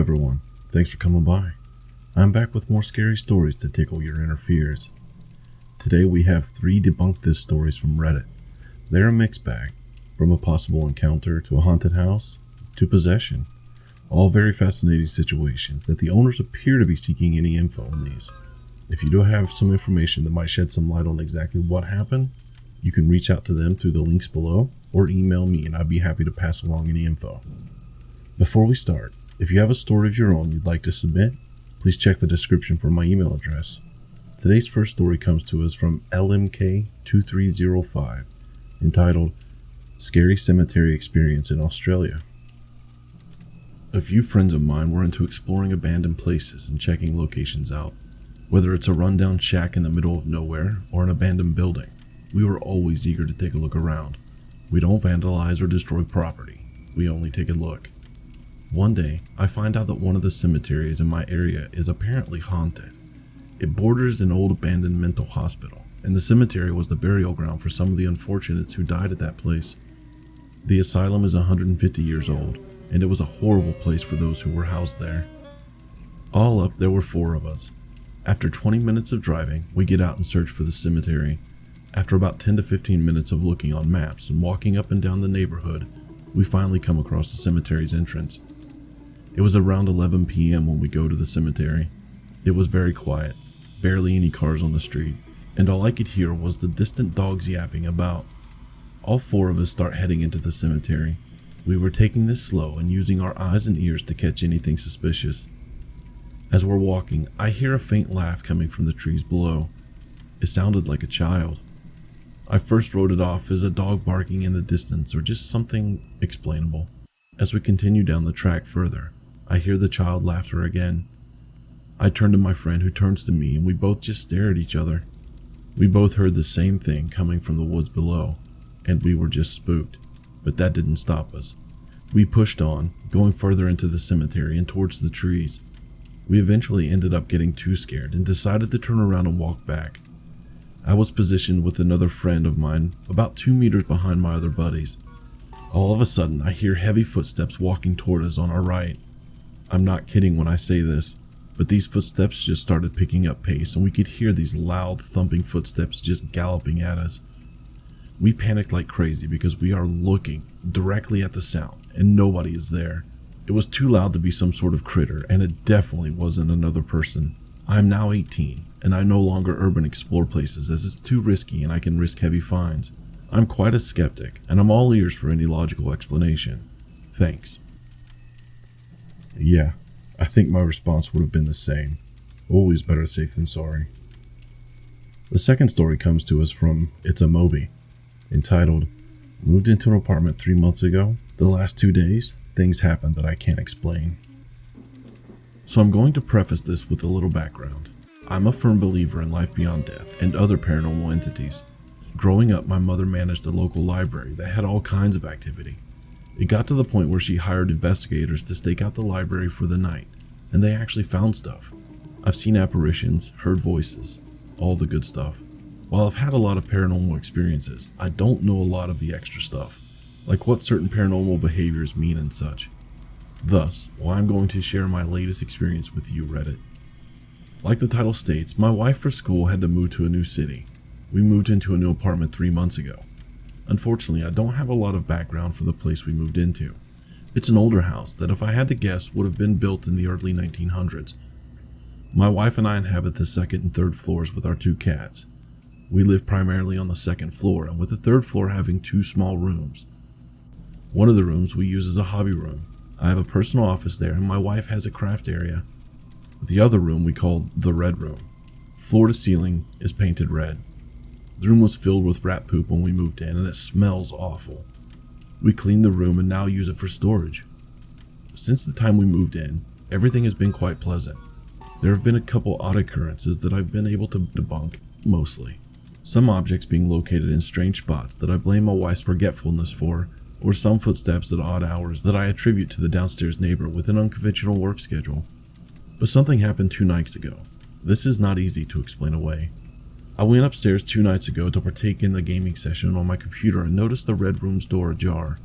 everyone, thanks for coming by. I'm back with more scary stories to tickle your inner fears. Today we have 3 Debunk This stories from Reddit. They're a mixed bag, from a possible encounter to a haunted house to possession. All very fascinating situations that the owners appear to be seeking any info on these. If you do have some information that might shed some light on exactly what happened, you can reach out to them through the links below or email me and I'd be happy to pass along any info. Before we start, if you have a story of your own you'd like to submit, please check the description for my email address. Today's first story comes to us from LMK2305, entitled Scary Cemetery Experience in Australia. A few friends of mine were into exploring abandoned places and checking locations out. Whether it's a rundown shack in the middle of nowhere or an abandoned building, we were always eager to take a look around. We don't vandalize or destroy property, we only take a look. One day, I find out that one of the cemeteries in my area is apparently haunted. It borders an old abandoned mental hospital, and the cemetery was the burial ground for some of the unfortunates who died at that place. The asylum is 150 years old, and it was a horrible place for those who were housed there. All up, there were 4 of us. After 20 minutes of driving, we get out and search for the cemetery. After about 10 to 15 minutes of looking on maps and walking up and down the neighborhood, we finally come across the cemetery's entrance. It was around 11 p.m. when we go to the cemetery. It was very quiet, barely any cars on the street, and all I could hear was the distant dogs yapping about. All 4 of us start heading into the cemetery. We were taking this slow and using our eyes and ears to catch anything suspicious. As we're walking, I hear a faint laugh coming from the trees below. It sounded like a child. I first wrote it off as a dog barking in the distance or just something explainable. As we continue down the track further, I hear the child laughter again. I turn to my friend who turns to me and we both just stare at each other. We both heard the same thing coming from the woods below, and we were just spooked, but that didn't stop us. We pushed on, going further into the cemetery and towards the trees. We eventually ended up getting too scared and decided to turn around and walk back. I was positioned with another friend of mine about 2 meters behind my other buddies. All of a sudden, I hear heavy footsteps walking toward us on our right. I'm not kidding when I say this, but these footsteps just started picking up pace and we could hear these loud thumping footsteps just galloping at us. We panicked like crazy because we are looking directly at the sound and nobody is there. It was too loud to be some sort of critter and it definitely wasn't another person. I'm now 18 and I no longer urban explore places as it's too risky and I can risk heavy fines. I'm quite a skeptic and I'm all ears for any logical explanation. Thanks. Yeah, I think my response would have been the same. Always better safe than sorry. The second story comes to us from ItzaMoby, entitled, Moved into an apartment 3 months ago. The last 2 days, things happened that I can't explain. So I'm going to preface this with a little background. I'm a firm believer in life beyond death and other paranormal entities. Growing up, my mother managed a local library that had all kinds of activity. It got to the point where she hired investigators to stake out the library for the night, and they actually found stuff. I've seen apparitions, heard voices, all the good stuff. While I've had a lot of paranormal experiences, I don't know a lot of the extra stuff, like what certain paranormal behaviors mean and such. Thus, why I'm going to share my latest experience with you, Reddit. Like the title states, my wife for school had to move to a new city. We moved into a new apartment 3 months ago. Unfortunately, I don't have a lot of background for the place we moved into. It's an older house that, if I had to guess, would have been built in the early 1900s. My wife and I inhabit the 2nd and 3rd floors with our 2 cats. We live primarily on the 2nd floor, and with the 3rd floor having 2 small rooms. One of the rooms we use as a hobby room. I have a personal office there, and my wife has a craft area. The other room we call the Red Room. Floor to ceiling is painted red. The room was filled with rat poop when we moved in and it smells awful. We cleaned the room and now use it for storage. Since the time we moved in, everything has been quite pleasant. There have been a couple odd occurrences that I've been able to debunk, mostly. Some objects being located in strange spots that I blame my wife's forgetfulness for, or some footsteps at odd hours that I attribute to the downstairs neighbor with an unconventional work schedule. But something happened 2 nights ago. This is not easy to explain away. I went upstairs 2 nights ago to partake in the gaming session on my computer and noticed the Red Room's door ajar.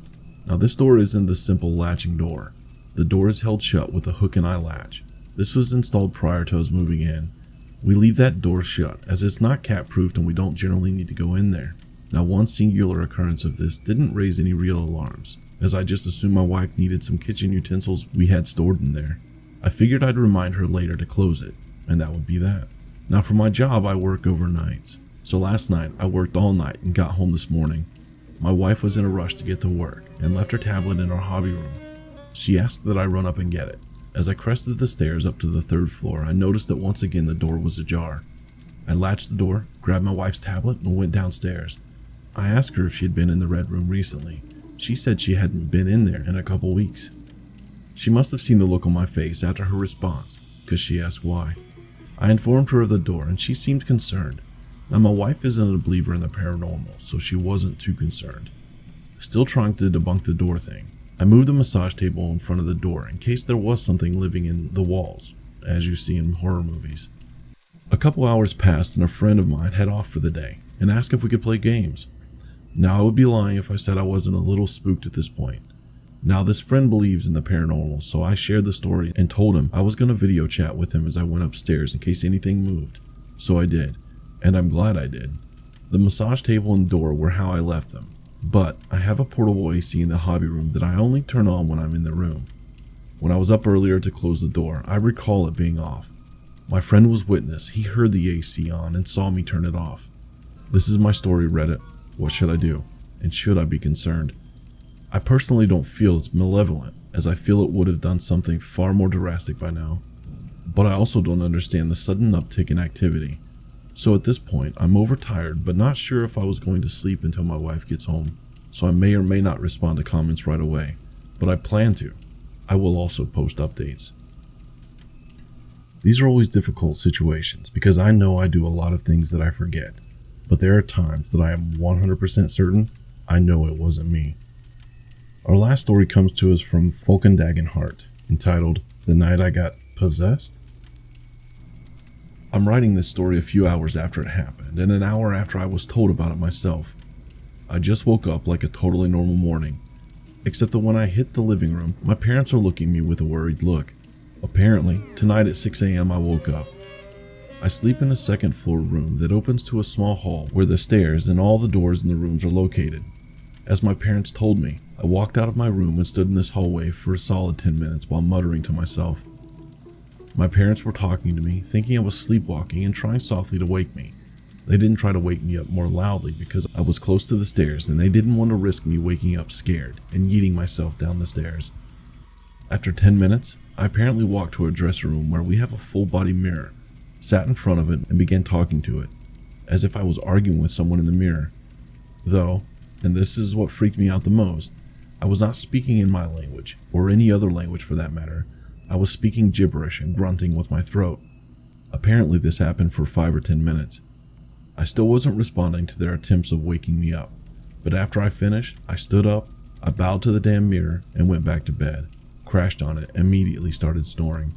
Now this door isn't the simple latching door. The door is held shut with a hook and eye latch. This was installed prior to us moving in. We leave that door shut as it's not cat-proofed and we don't generally need to go in there. Now, one singular occurrence of this didn't raise any real alarms, as I just assumed my wife needed some kitchen utensils we had stored in there. I figured I'd remind her later to close it, and that would be that. Now, for my job, I work overnights. So last night, I worked all night and got home this morning. My wife was in a rush to get to work and left her tablet in our hobby room. She asked that I run up and get it. As I crested the stairs up to the 3rd floor, I noticed that once again the door was ajar. I latched the door, grabbed my wife's tablet, and went downstairs. I asked her if she had been in the red room recently. She said she hadn't been in there in a couple weeks. She must have seen the look on my face after her response, because she asked why. I informed her of the door, and she seemed concerned. Now, my wife isn't a believer in the paranormal, so she wasn't too concerned. Still trying to debunk the door thing, I moved a massage table in front of the door in case there was something living in the walls, as you see in horror movies. A couple hours passed and a friend of mine had off for the day and asked if we could play games. Now, I would be lying if I said I wasn't a little spooked at this point. Now, this friend believes in the paranormal, so I shared the story and told him I was going to video chat with him as I went upstairs in case anything moved. So I did, and I'm glad I did. The massage table and door were how I left them, but I have a portable AC in the hobby room that I only turn on when I'm in the room. When I was up earlier to close the door, I recall it being off. My friend was witness. He heard the AC on and saw me turn it off. This is my story, Reddit. What should I do? And should I be concerned? I personally don't feel it's malevolent, as I feel it would have done something far more drastic by now. But I also don't understand the sudden uptick in activity. So at this point, I'm overtired, but not sure if I was going to sleep until my wife gets home. So I may or may not respond to comments right away. But I plan to. I will also post updates. These are always difficult situations because I know I do a lot of things that I forget. But there are times that I am 100% certain I know it wasn't me. Our last story comes to us from FalkenDagenhart, entitled The Night I Got Possessed. I'm writing this story a few hours after it happened, and an hour after I was told about it myself. I just woke up like a totally normal morning, except that when I hit the living room, my parents are looking at me with a worried look. Apparently, tonight at 6 a.m. I woke up. I sleep in a 2nd floor room that opens to a small hall where the stairs and all the doors in the rooms are located. As my parents told me, I walked out of my room and stood in this hallway for a solid 10 minutes while muttering to myself. My parents were talking to me, thinking I was sleepwalking and trying softly to wake me. They didn't try to wake me up more loudly because I was close to the stairs and they didn't want to risk me waking up scared and yeeting myself down the stairs. After 10 minutes, I apparently walked to a dressing room where we have a full-body mirror, sat in front of it and began talking to it, as if I was arguing with someone in the mirror. Though, and this is what freaked me out the most, I was not speaking in my language, or any other language for that matter. I was speaking gibberish and grunting with my throat. Apparently this happened for 5 or 10 minutes. I still wasn't responding to their attempts of waking me up, but after I finished, I stood up, I bowed to the damn mirror, and went back to bed, crashed on it, and immediately started snoring.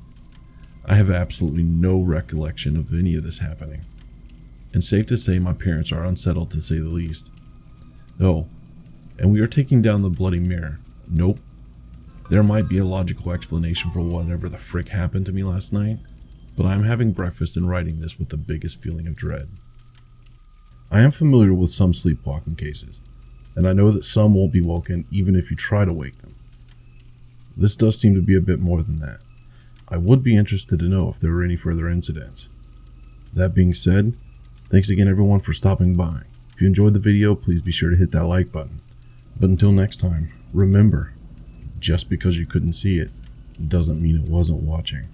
I have absolutely no recollection of any of this happening, and safe to say my parents are unsettled to say the least. Oh, and we are taking down the bloody mirror. Nope. There might be a logical explanation for whatever the frick happened to me last night, but I am having breakfast and writing this with the biggest feeling of dread. I am familiar with some sleepwalking cases, and I know that some won't be woken even if you try to wake them. This does seem to be a bit more than that. I would be interested to know if there were any further incidents. That being said, thanks again everyone for stopping by. If you enjoyed the video, please be sure to hit that like button. But until next time, remember, just because you couldn't see it doesn't mean it wasn't watching.